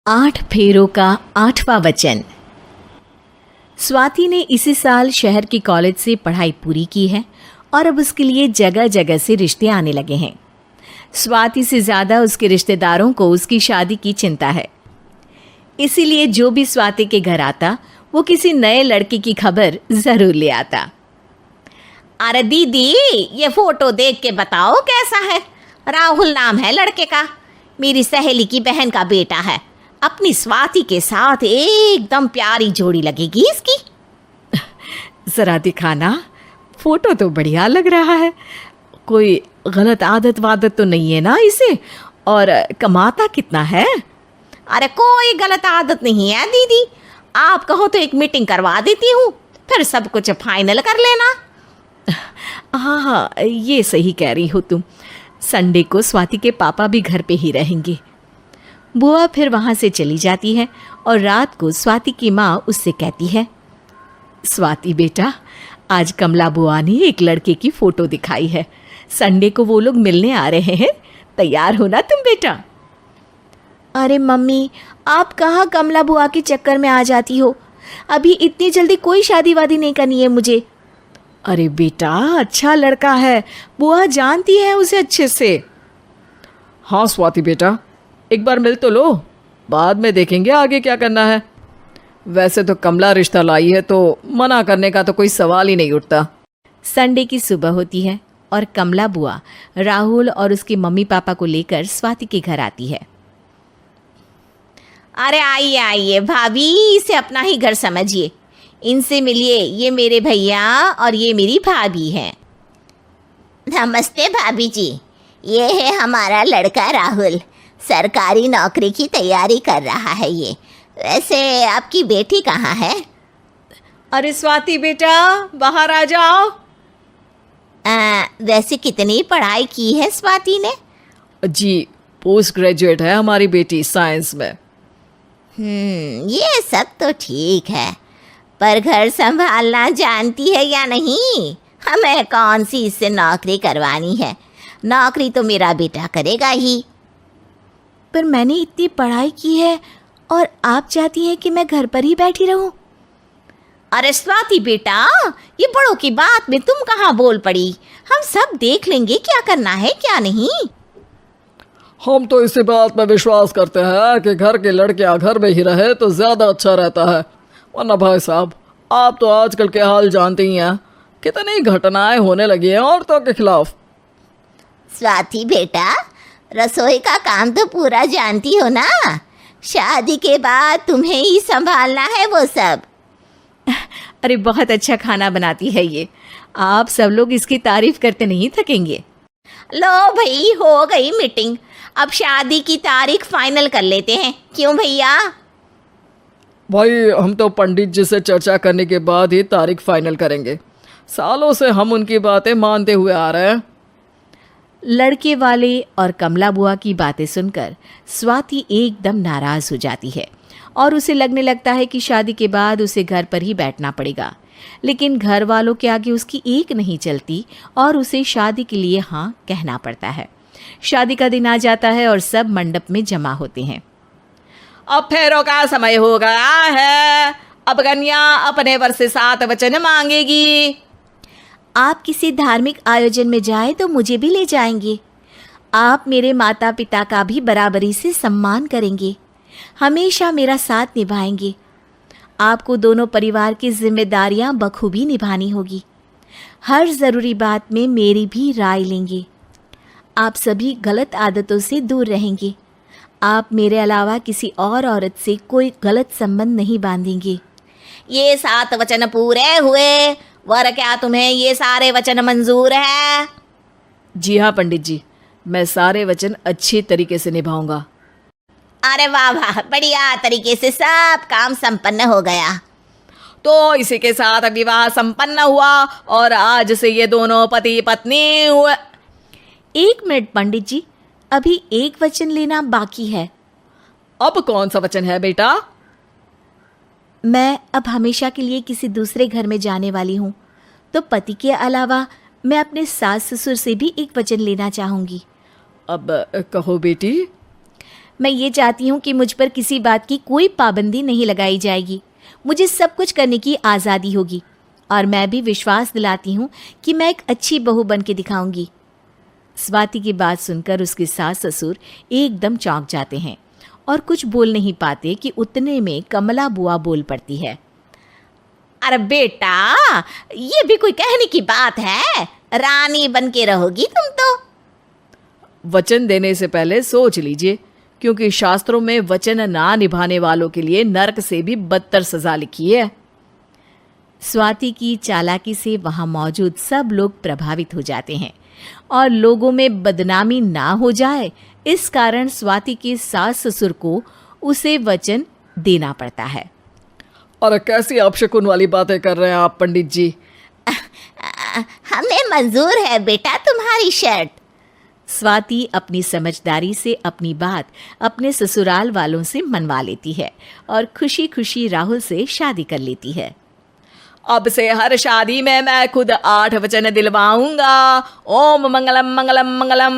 8 फेरों का 8वां वचन। स्वाति ने इसी साल शहर के कॉलेज से पढ़ाई पूरी की है और अब उसके लिए जगह जगह से रिश्ते आने लगे हैं। स्वाति से ज़्यादा उसके रिश्तेदारों को उसकी शादी की चिंता है, इसीलिए जो भी स्वाति के घर आता वो किसी नए लड़के की खबर ज़रूर ले आता। अरे दीदी, ये फोटो देख के बताओ कैसा है। राहुल नाम है लड़के का, मेरी सहेली की बहन का बेटा है। अपनी स्वाति के साथ एकदम प्यारी जोड़ी लगेगी इसकी। ज़रा दिखाना, फोटो तो बढ़िया लग रहा है। कोई गलत आदत वादत तो नहीं है ना इसे? और कमाता कितना है? अरे कोई गलत आदत नहीं है दीदी, आप कहो तो एक मीटिंग करवा देती हूँ, फिर सब कुछ फाइनल कर लेना। हाँ हाँ, ये सही कह रही हो तुम। संडे को स्वाति के पापा भी घर पे ही रहेंगे। बुआ फिर वहाँ से चली जाती है और रात को स्वाति की माँ उससे कहती है, स्वाति बेटा, आज कमला बुआ ने एक लड़के की फ़ोटो दिखाई है। संडे को वो लोग मिलने आ रहे हैं, तैयार हो ना तुम बेटा? अरे मम्मी, आप कहाँ कमला बुआ के चक्कर में आ जाती हो? अभी इतनी जल्दी कोई शादी वादी नहीं करनी है मुझे। अरे बेटा, अच्छा लड़का है, बुआ जानती है उसे अच्छे से। हाँ स्वाति बेटा, एक बार मिल तो लो, बाद में देखेंगे आगे क्या करना है। वैसे तो कमला रिश्ता लाई है तो मना करने का तो कोई सवाल ही नहीं उठता। संडे की सुबह होती है और कमला बुआ राहुल और उसके मम्मी पापा को लेकर स्वाति के घर आती है। अरे आइए आइए भाभी, इसे अपना ही घर समझिए। इनसे मिलिए, ये मेरे भैया और ये मेरी भाभी हैं। नमस्ते भाभी जी, ये है हमारा लड़का राहुल, सरकारी नौकरी की तैयारी कर रहा है ये। वैसे आपकी बेटी कहाँ है? अरे स्वाति बेटा, बाहर आ जाओ। वैसे कितनी पढ़ाई की है स्वाति ने? जी, पोस्ट ग्रेजुएट है हमारी बेटी साइंस में। ये सब तो ठीक है, पर घर संभालना जानती है या नहीं? हमें कौन सी इससे नौकरी करवानी है, नौकरी तो मेरा बेटा करेगा ही। पर मैंने इतनी पढ़ाई की है और आप चाहती हैं कि मैं घर पर ही बैठी रहूं? अरे स्वाति बेटा, ये बड़ों की बात में तुम कहाँ बोल पड़ी? हम सब देख लेंगे क्या करना है क्या नहीं। हम तो इसी बात पर विश्वास करते हैं कि घर के लड़कियां घर में ही रहे तो ज़्यादा अच्छा रहता है। वरना भाई साहब, आप तो आजकल के हाल जानते ही हैं, कितनी घटनाएं होने लगी हैं औरतों के खिलाफ। स्वाति बेटा, रसोई का काम तो पूरा जानती हो ना? शादी के बाद तुम्हें ही संभालना है वो सब। अरे बहुत अच्छा खाना बनाती है ये, आप सब लोग इसकी तारीफ करते नहीं थकेंगे। लो भाई, हो गई मीटिंग, अब शादी की तारीख फाइनल कर लेते हैं, क्यों भैया? भाई, हम तो पंडित जी से चर्चा करने के बाद ही तारीख फाइनल करेंगे। सालों से हम उनकी बातें मानते हुए आ रहे हैं। लड़के वाले और कमला बुआ की बातें सुनकर स्वाति एकदम नाराज़ हो जाती है और उसे लगने लगता है कि शादी के बाद उसे घर पर ही बैठना पड़ेगा। लेकिन घर वालों के आगे उसकी एक नहीं चलती और उसे शादी के लिए हाँ कहना पड़ता है। शादी का दिन आ जाता है और सब मंडप में जमा होते हैं। अब फेरों का समय हो गया है, अब कन्या अपने वर से 7 वचन मांगेगी। आप किसी धार्मिक आयोजन में जाएं तो मुझे भी ले जाएंगे। आप मेरे माता पिता का भी बराबरी से सम्मान करेंगे, हमेशा मेरा साथ निभाएंगे। आपको दोनों परिवार की जिम्मेदारियां बखूबी निभानी होगी। हर ज़रूरी बात में मेरी भी राय लेंगे। आप सभी गलत आदतों से दूर रहेंगे। आप मेरे अलावा किसी और औरत से कोई गलत संबंध नहीं बांधेंगे। ये 7 वचन पूरे हुए, वर क्या तुम्हें ये सारे वचन मंजूर है? जी हाँ पंडित जी, मैं सारे वचन अच्छी तरीके से निभाऊंगा। अरे वाह वाह, बढ़िया तरीके से सब काम संपन्न हो गया। तो इसी के साथ विवाह संपन्न हुआ और आज से ये दोनों पति पत्नी हुए। 1 मिनट पंडित जी, अभी एक वचन लेना बाकी है। अब कौन सा वचन है बेटा? मैं अब हमेशा के लिए किसी दूसरे घर में जाने वाली हूँ, तो पति के अलावा मैं अपने सास ससुर से भी एक वचन लेना चाहूँगी। अब कहो बेटी। मैं ये चाहती हूँ कि मुझ पर किसी बात की कोई पाबंदी नहीं लगाई जाएगी। मुझे सब कुछ करने की आज़ादी होगी और मैं भी विश्वास दिलाती हूँ कि मैं एक अच्छी बहू बन के दिखाऊंगी। स्वाति की बात सुनकर उसके सास ससुर एकदम चौंक जाते हैं और कुछ बोल नहीं पाते कि उतने में कमला बुआ बोल पड़ती है। अरे बेटा, ये भी कोई कहने की बात है? रानी बन के रहोगी तुम तो। वचन देने से पहले सोच लीजिए, क्योंकि शास्त्रों में वचन ना निभाने वालों के लिए नरक से भी बदतर सजा लिखी है। स्वाति की चालाकी से वहां मौजूद सब लोग प्रभावित हो जाते हैं और लोगों में बदनामी ना हो जाए, इस कारण स्वाति के सास ससुर को उसे वचन देना पड़ता है। अरे कैसी अपशकुन वाली बातें कर रहे हैं आप पंडित जी? हमें मंजूर है बेटा तुम्हारी शर्त। स्वाति अपनी समझदारी से अपनी बात अपने ससुराल वालों से मनवा लेती है और खुशी खुशी राहुल से शादी कर लेती है। अब से हर शादी में मैं खुद 8 वचन दिलवाऊंगा। ओम मंगलम मंगलम मंगलम।